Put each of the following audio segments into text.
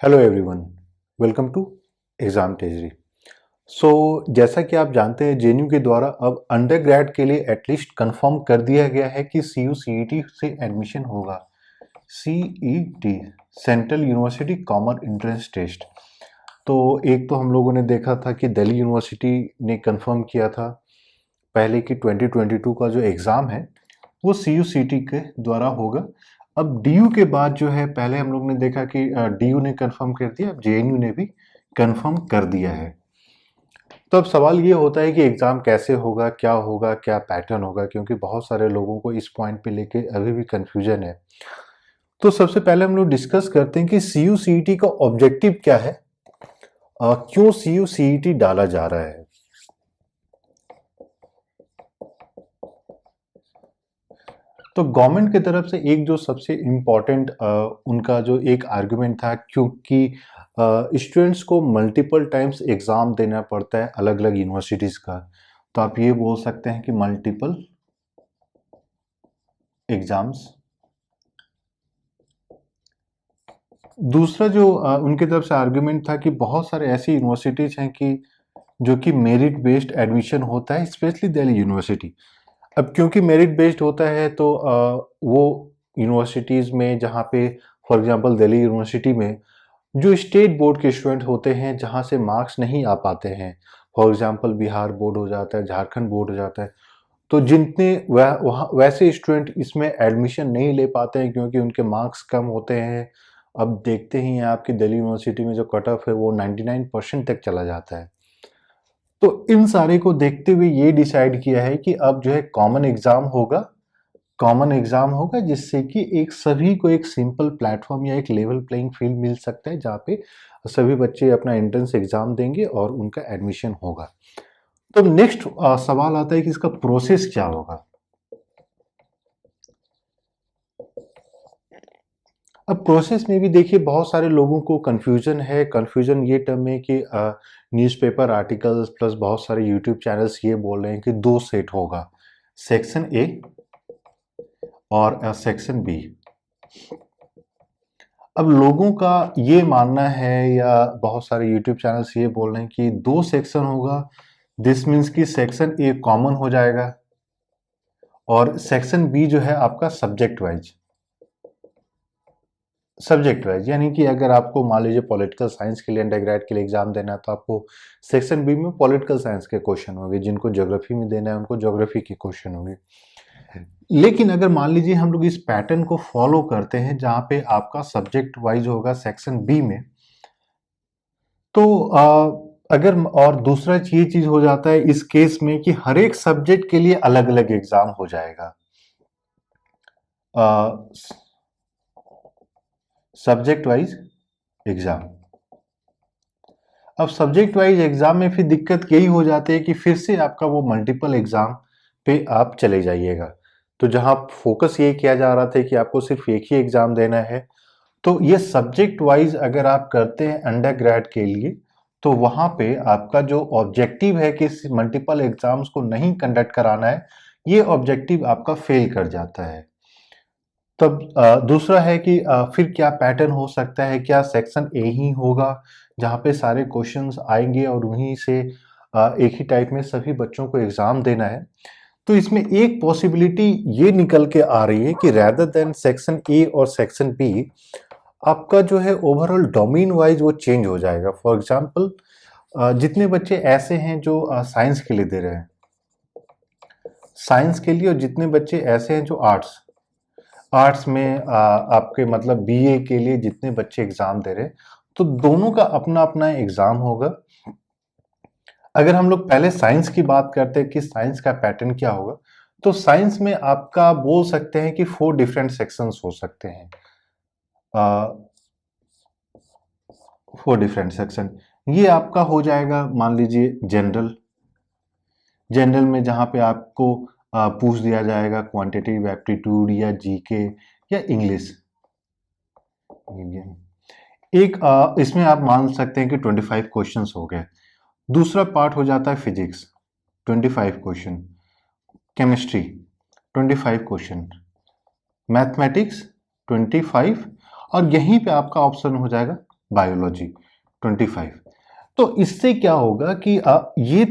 Hello everyone, welcome to exam treasury. जैसा कि आप जानते हैं जेएनयू के द्वारा अब अंडर ग्रेड के लिए एटलीस्ट कंफर्म कर दिया गया है कि सीयू सीईटी से एडमिशन होगा। CET, central university common entrance test. तो एक तो हम लोगों ने देखा था कि दिल्ली यूनिवर्सिटी ने कंफर्म किया था पहले कि 2022 का जो एग्ज़ाम है वो सीयू सीईटी के द्वारा होगा। अब डीयू के बाद जो है, पहले हम लोग ने देखा कि डीयू ने कंफर्म कर दिया, अब जेएनयू ने भी कंफर्म कर दिया है। तो अब सवाल ये होता है कि एग्ज़ाम कैसे होगा, क्या पैटर्न होगा, क्योंकि बहुत सारे लोगों को इस पॉइंट पे लेके अभी भी कंफ्यूजन है। तो सबसे पहले हम लोग डिस्कस करते हैं कि सीयू सीईटी का ऑब्जेक्टिव क्या है, क्यों सीयू सीईटी डाला जा रहा है। तो गवर्नमेंट की तरफ से एक जो सबसे इम्पोर्टेंट उनका जो एक आर्गुमेंट था, क्योंकि स्टूडेंट्स को मल्टीपल टाइम्स एग्ज़ाम देना पड़ता है अलग अलग यूनिवर्सिटीज़ का, तो आप ये बोल सकते हैं कि मल्टीपल एग्ज़ाम्स। दूसरा जो उनकी तरफ से आर्गुमेंट था कि बहुत सारे ऐसी यूनिवर्सिटीज़ हैं कि जो कि मेरिट बेस्ड एडमिशन होता है, स्पेशली दिल्ली यूनिवर्सिटी। अब क्योंकि मेरिट बेस्ड होता है तो वो यूनिवर्सिटीज़ में जहाँ पे, फॉर एग्जांपल दिल्ली यूनिवर्सिटी में जो स्टेट बोर्ड के स्टूडेंट होते हैं जहाँ से मार्क्स नहीं आ पाते हैं, फॉर एग्जांपल बिहार बोर्ड हो जाता है, झारखंड बोर्ड हो जाता है, तो जितने वहाँ वैसे स्टूडेंट इसमें एडमिशन नहीं ले पाते हैं क्योंकि उनके मार्क्स कम होते हैं। अब देखते ही हैं आपकी दिल्ली यूनिवर्सिटी में जो कट ऑफ है वो 99% तक चला जाता है। तो इन सारे को देखते हुए ये डिसाइड किया है कि अब जो है कॉमन एग्जाम होगा जिससे कि एक सभी को एक सिंपल प्लेटफॉर्म या एक लेवल प्लेइंग फील्ड मिल सकता है, जहाँ पे सभी बच्चे अपना एंट्रेंस एग्जाम देंगे और उनका एडमिशन होगा। तो नेक्स्ट सवाल आता है कि इसका प्रोसेस क्या होगा। अब प्रोसेस में भी देखिए बहुत सारे लोगों को कंफ्यूजन है। कंफ्यूजन ये टर्म में कि न्यूज़पेपर आर्टिकल्स प्लस बहुत सारे यूट्यूब चैनल्स ये बोल रहे हैं कि दो सेट होगा, सेक्शन ए और सेक्शन बी। अब लोगों का ये मानना है या बहुत सारे यूट्यूब चैनल्स ये बोल रहे हैं कि दो सेक्शन होगा। दिस मीन्स कि सेक्शन ए कॉमन हो जाएगा और सेक्शन बी जो है आपका सब्जेक्ट वाइज, यानी कि अगर आपको मान लीजिए पॉलिटिकल साइंस के लिए अंडर ग्रेड के लिए एग्जाम देना है तो आपको सेक्शन बी में पॉलिटिकल साइंस के क्वेश्चन होंगे, जिनको ज्योग्राफी में देना है उनको ज्योग्राफी के क्वेश्चन होंगे। लेकिन अगर मान लीजिए हम लोग इस पैटर्न को फॉलो करते हैं जहां पे आपका सब्जेक्ट वाइज होगा सेक्शन बी में, तो अगर और दूसरा ये चीज हो जाता है इस केस में कि हर एक सब्जेक्ट के लिए अलग अलग एग्जाम हो जाएगा। Subject wise exam. अब सब्जेक्ट वाइज एग्जाम में फिर दिक्कत यही हो जाती है कि फिर से आपका वो मल्टीपल एग्जाम पे आप चले जाइएगा। तो जहां फोकस ये किया जा रहा था कि आपको सिर्फ एक ही एग्जाम देना है, तो ये सब्जेक्ट वाइज अगर आप करते हैं अंडर ग्रेड के लिए, तो वहां पे आपका जो ऑब्जेक्टिव है कि मल्टीपल एग्जाम्स को नहीं कंडक्ट कराना है, ये ऑब्जेक्टिव आपका फेल कर जाता है। तब दूसरा है कि फिर क्या पैटर्न हो सकता है, क्या सेक्शन ए ही होगा जहाँ पे सारे क्वेश्चंस आएंगे और उन्हीं से एक ही टाइप में सभी बच्चों को एग्जाम देना है। तो इसमें एक पॉसिबिलिटी ये निकल के आ रही है कि रेदर देन सेक्शन ए और सेक्शन बी, आपका जो है ओवरऑल डोमेन वाइज वो चेंज हो जाएगा। फॉर एग्जांपल जितने बच्चे ऐसे हैं जो साइंस के लिए दे रहे हैं, साइंस के लिए, और जितने बच्चे ऐसे हैं जो आर्ट्स में आपके मतलब बीए के लिए जितने बच्चे एग्जाम दे रहे हैं, तो दोनों का अपना अपना एग्जाम होगा। अगर हम लोग पहले साइंस की बात करते हैं कि साइंस का पैटर्न क्या होगा, तो साइंस में आपका बोल सकते हैं कि 4 डिफरेंट सेक्शंस हो सकते हैं। 4 डिफरेंट सेक्शन, ये आपका हो जाएगा मान लीजिए जनरल में जहां पे आपको पूछ दिया जाएगा क्वांटिटेटिव एप्टीट्यूड या जीके या इंग्लिश। एक इसमें आप मान सकते हैं कि 25 क्वेश्चंस हो गए। दूसरा पार्ट हो जाता है physics, 25 question, chemistry 25 question, mathematics 25, और यहीं पे आपका ऑप्शन हो जाएगा बायोलॉजी 25। तो इससे क्या होगा कि ये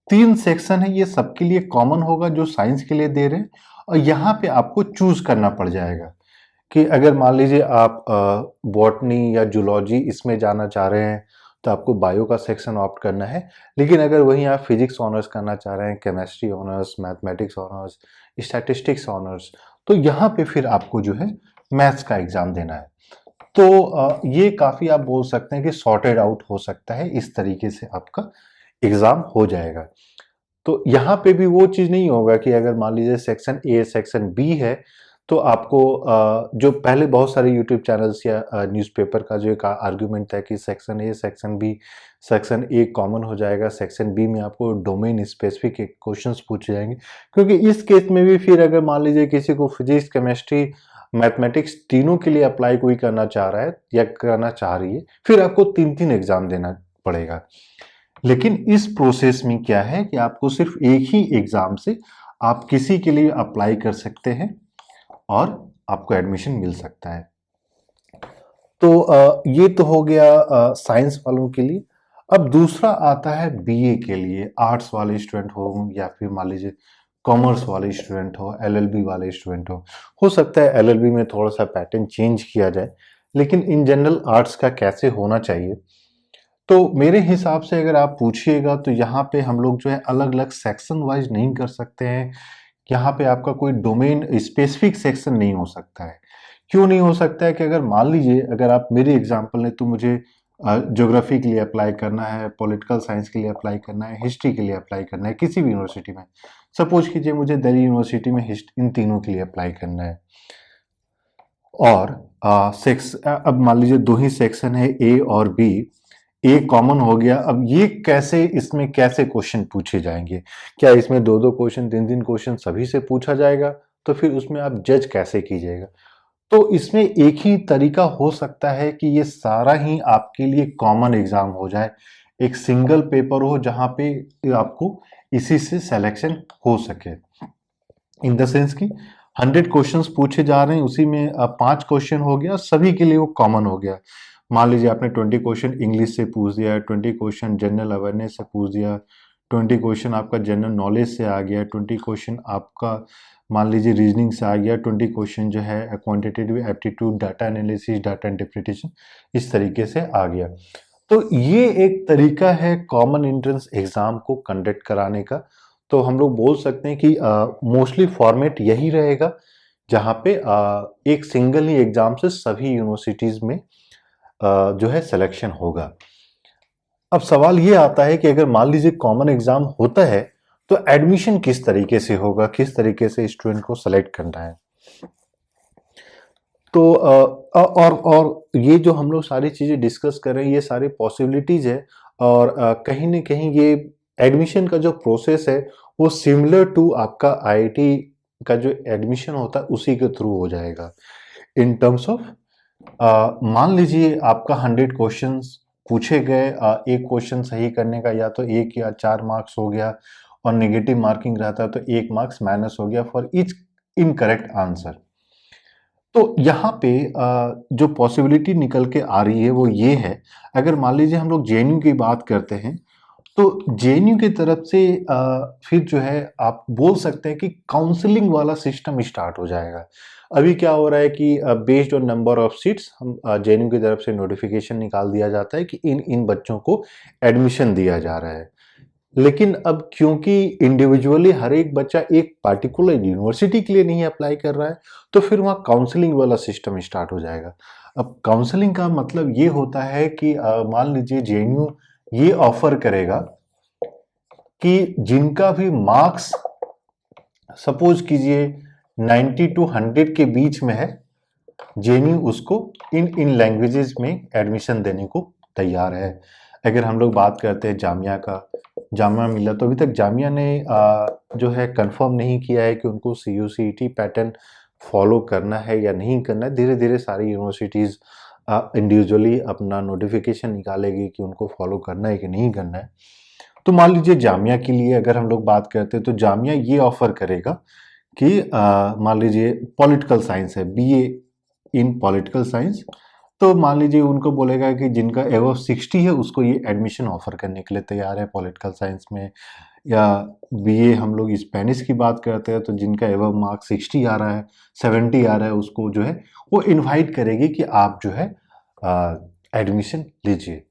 3 सेक्शन है, ये सबके लिए कॉमन होगा जो साइंस के लिए दे रहे हैं, और यहाँ पे आपको चूज करना पड़ जाएगा कि अगर मान लीजिए आप बॉटनी या जूलॉजी इसमें जाना चाह रहे हैं तो आपको बायो का सेक्शन ऑप्ट करना है। लेकिन अगर वहीं आप फिजिक्स ऑनर्स करना चाह रहे हैं, chemistry honours, mathematics honours, statistics honours, तो यहाँ पे फिर आपको जो है मैथ्स का एग्जाम देना है। तो ये काफ़ी आप बोल सकते हैं कि सॉर्टेड आउट हो सकता है, इस तरीके से आपका एग्जाम हो जाएगा। तो यहाँ पे भी वो चीज़ नहीं होगा कि अगर मान लीजिए सेक्शन ए सेक्शन बी है तो आपको जो पहले बहुत सारे यूट्यूब चैनल्स या न्यूज़पेपर का जो एक आर्ग्यूमेंट है कि section A section B, section A common हो जाएगा, सेक्शन बी में आपको डोमेन स्पेसिफिक क्वेश्चंस पूछे जाएंगे। क्योंकि इस केस में भी फिर अगर मान लीजिए किसी को फिजिक्स, केमिस्ट्री, मैथमेटिक्स तीनों के लिए अप्लाई कोई करना चाह रहा है या करना चाह रही है, फिर आपको 3-3 एग्जाम देना पड़ेगा। लेकिन इस प्रोसेस में क्या है कि आपको सिर्फ एक ही एग्जाम से आप किसी के लिए अप्लाई कर सकते हैं और आपको एडमिशन मिल सकता है। तो ये तो हो गया साइंस वालों के लिए। अब दूसरा आता है बीए के लिए, आर्ट्स वाले स्टूडेंट हो या फिर मान लीजिए कॉमर्स वाले स्टूडेंट हो, एलएलबी वाले स्टूडेंट हो सकता है एलएलबी में थोड़ा सा पैटर्न चेंज किया जाए, लेकिन इन जनरल आर्ट्स का कैसे होना चाहिए। तो मेरे हिसाब से अगर आप पूछिएगा तो यहाँ पे हम लोग जो है अलग अलग सेक्शन वाइज नहीं कर सकते हैं। यहाँ पे आपका कोई डोमेन स्पेसिफिक सेक्शन नहीं हो सकता है। क्यों नहीं हो सकता है कि अगर मान लीजिए अगर आप मेरी एग्जांपल लें तो मुझे ज्योग्राफी के लिए अप्लाई करना है, पॉलिटिकल साइंस के लिए अप्लाई करना है, हिस्ट्री के लिए अप्लाई करना है किसी भी यूनिवर्सिटी में। सपोज कीजिए मुझे दिल्ली यूनिवर्सिटी में इन तीनों के लिए अप्लाई करना है, और अब मान लीजिए दो ही सेक्शन है ए और बी, ए कॉमन हो गया। अब ये कैसे, इसमें कैसे क्वेश्चन पूछे जाएंगे? क्या इसमें 2-2 क्वेश्चन, 3-3 क्वेश्चन सभी से पूछा जाएगा? तो फिर उसमें आप जज कैसे कीजिएगा? तो इसमें एक ही तरीका हो सकता है कि ये सारा ही आपके लिए कॉमन एग्जाम हो जाए, एक सिंगल पेपर हो जहां पे आपको इसी से सिलेक्शन हो सके। इन द सेंस कि 100 क्वेश्चंस पूछे जा रहे हैं, उसी में 5 क्वेश्चन हो गया, सभी के लिए वो कॉमन हो गया। मान लीजिए आपने 20 क्वेश्चन इंग्लिश से पूछ दिया, 20 क्वेश्चन जनरल अवेयरनेस से पूछ दिया, 20 क्वेश्चन आपका जनरल नॉलेज से आ गया, 20 क्वेश्चन आपका मान लीजिए रीजनिंग से आ गया, 20 क्वेश्चन जो है quantitative aptitude, data analysis, data interpretation, इस तरीके से आ गया। तो ये एक तरीका है कॉमन एंट्रेंस एग्जाम को कंडक्ट कराने का। तो हम लोग बोल सकते हैं कि मोस्टली फॉर्मेट यही रहेगा, जहाँ पे एक सिंगल ही एग्जाम से सभी यूनिवर्सिटीज में जो है सिलेक्शन होगा। अब सवाल ये आता है कि अगर मान लीजिए कॉमन एग्जाम होता है तो एडमिशन किस तरीके से होगा, किस तरीके से स्टूडेंट को सेलेक्ट करना है। तो और ये जो हम लोग सारी चीजें डिस्कस कर रहे हैं, ये सारी पॉसिबिलिटीज है, और कहीं ना कहीं ये एडमिशन का जो प्रोसेस है वो सिमिलर टू आपका आईआईटी का जो एडमिशन होता है उसी के थ्रू हो जाएगा। इन टर्म्स ऑफ मान लीजिए आपका 100 क्वेश्चंस पूछे गए, एक क्वेश्चन सही करने का या तो 1 या 4 मार्क्स हो गया, और नेगेटिव मार्किंग रहता है तो 1 मार्क्स माइनस हो गया फॉर ईच इनकरेक्ट आंसर। तो यहाँ पे जो पॉसिबिलिटी निकल के आ रही है वो ये है, अगर मान लीजिए हम लोग जेएनयू की बात करते हैं तो जेएनयू की तरफ से फिर जो है आप बोल सकते हैं कि काउंसलिंग वाला सिस्टम स्टार्ट हो जाएगा। अभी क्या हो रहा है कि based on number of seats हम जेएनयू की तरफ से नोटिफिकेशन निकाल दिया जाता है कि इन इन बच्चों को एडमिशन दिया जा रहा है। लेकिन अब क्योंकि इंडिविजुअली हर एक बच्चा एक पार्टिकुलर यूनिवर्सिटी के लिए नहीं अप्लाई कर रहा है, तो फिर वहाँ काउंसलिंग वाला सिस्टम स्टार्ट हो जाएगा। अब काउंसलिंग का मतलब ये होता है कि मान लीजिए जेएनयू ये ऑफर करेगा कि जिनका भी मार्क्स सपोज कीजिए 90 to 100 के बीच में है, जेएनयू उसको इन इन लैंग्वेजेस में एडमिशन देने को तैयार है। अगर हम लोग बात करते हैं जामिया का, जामिया मिल्ला, तो अभी तक जामिया ने जो है कंफर्म नहीं किया है कि उनको सीयूसीईटी पैटर्न फॉलो करना है या नहीं करना है। धीरे धीरे सारी यूनिवर्सिटीज़ इंडिविजुअली अपना नोटिफिकेशन निकालेगी कि उनको फॉलो करना है कि नहीं करना है। तो मान लीजिए जामिया के लिए अगर हम लोग बात करते हैं तो जामिया ये ऑफर करेगा कि मान लीजिए पॉलिटिकल साइंस है, बीए इन पॉलिटिकल साइंस, तो मान लीजिए उनको बोलेगा कि जिनका एबव 60 है उसको ये एडमिशन ऑफर करने के लिए तैयार है पॉलिटिकल साइंस में, या बीए हम लोग स्पेनिश की बात करते हैं तो जिनका एबव मार्क 60 आ रहा है, 70 आ रहा है, उसको जो है वो इनवाइट करेगी कि आप जो है एडमिशन लीजिए।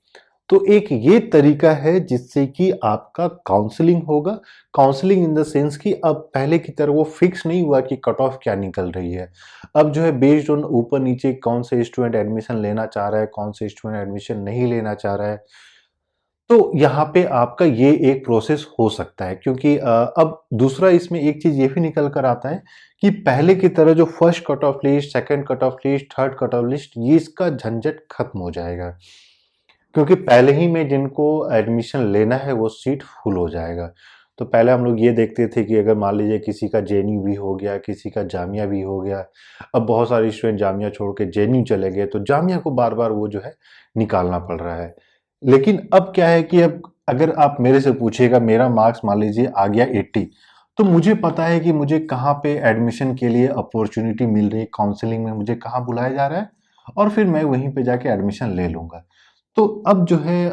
तो एक ये तरीका है जिससे कि आपका काउंसलिंग होगा। काउंसलिंग इन द सेंस कि अब पहले की तरह वो फिक्स नहीं हुआ कि कट ऑफ क्या निकल रही है। अब जो है बेस्ड ऑन ऊपर नीचे कौन से स्टूडेंट एडमिशन लेना चाह रहा है, कौन से स्टूडेंट एडमिशन नहीं लेना चाह रहा है, तो यहाँ पे आपका ये एक प्रोसेस हो सकता है। क्योंकि अब दूसरा इसमें एक चीज ये भी निकल कर आता है कि पहले की तरह जो first cut off list, second cut off list, third cut off list, ये इसका झंझट खत्म हो जाएगा। क्योंकि पहले ही में जिनको एडमिशन लेना है वो सीट फुल हो जाएगा। तो पहले हम लोग ये देखते थे कि अगर मान लीजिए किसी का जेएनयू भी हो गया, किसी का जामिया भी हो गया, अब बहुत सारे स्टूडेंट जामिया छोड़ के जेएनयू चले गए, तो जामिया को बार बार वो जो है निकालना पड़ रहा है। लेकिन अब क्या है कि अब अगर आप मेरे से पूछिएगा, मेरा मार्क्स मान लीजिए आ गया 80, तो मुझे पता है कि मुझे कहाँ पे एडमिशन के लिए अपॉर्चुनिटी मिल रही है, काउंसलिंग में मुझे कहाँ बुलाया जा रहा है, और फिर मैं वहीं पे जाके एडमिशन ले लूंगा। तो अब जो है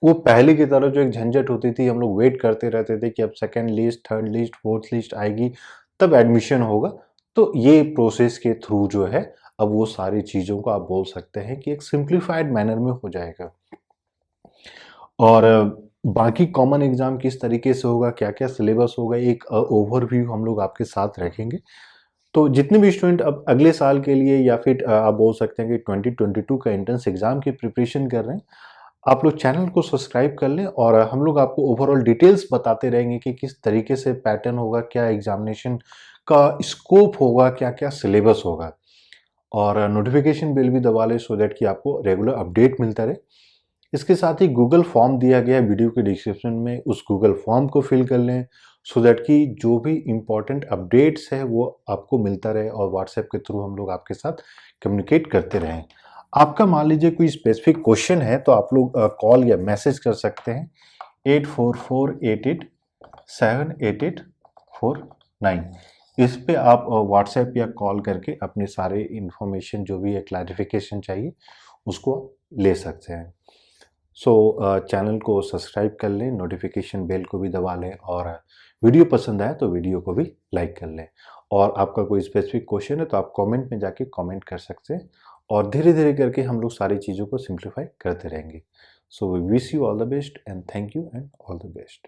वो पहले की तरह जो एक झंझट होती थी, हम लोग वेट करते रहते थे कि अब second list, third list, fourth list आएगी तब एडमिशन होगा। तो ये प्रोसेस के थ्रू जो है अब वो सारी चीज़ों को आप बोल सकते हैं कि एक सिंप्लीफाइड मैनर में हो जाएगा। और बाकी कॉमन एग्जाम किस तरीके से होगा, क्या क्या सिलेबस होगा, एक ओवरव्यू हम लोग आपके साथ रखेंगे। तो जितने भी स्टूडेंट अब अगले साल के लिए या फिर आप बोल सकते हैं कि 2022 का एंट्रेंस एग्जाम की प्रिपरेशन कर रहे हैं, आप लोग चैनल को सब्सक्राइब कर लें, और हम लोग आपको ओवरऑल डिटेल्स बताते रहेंगे कि किस तरीके से पैटर्न होगा, क्या एग्जामिनेशन का स्कोप होगा, क्या क्या सिलेबस होगा। और नोटिफिकेशन बेल भी दबा लें सो दैट कि आपको रेगुलर अपडेट मिलता रहे। इसके साथ ही गूगल फॉर्म दिया गया है वीडियो के डिस्क्रिप्शन में, उस गूगल फॉर्म को फिल कर लें सो दैट कि जो भी इम्पोर्टेंट अपडेट्स है वो आपको मिलता रहे, और व्हाट्सएप के थ्रू हम लोग आपके साथ कम्युनिकेट करते रहें। आपका मान लीजिए कोई स्पेसिफिक क्वेश्चन है तो आप लोग कॉल या मैसेज कर सकते हैं 8448878849। इस पे आप व्हाट्सएप या कॉल करके अपने सारे इंफॉर्मेशन जो भी है, क्लैरिफिकेशन चाहिए, उसको ले सकते हैं। सो चैनल को सब्सक्राइब कर लें, नोटिफिकेशन बेल को भी दबा लें, और वीडियो पसंद आए तो वीडियो को भी लाइक कर लें। और आपका कोई स्पेसिफिक क्वेश्चन है तो आप कमेंट में जाके कमेंट कर सकते हैं, और धीरे धीरे करके हम लोग सारी चीज़ों को सिंप्लीफाई करते रहेंगे। So we wish you all the best and thank you and all the best.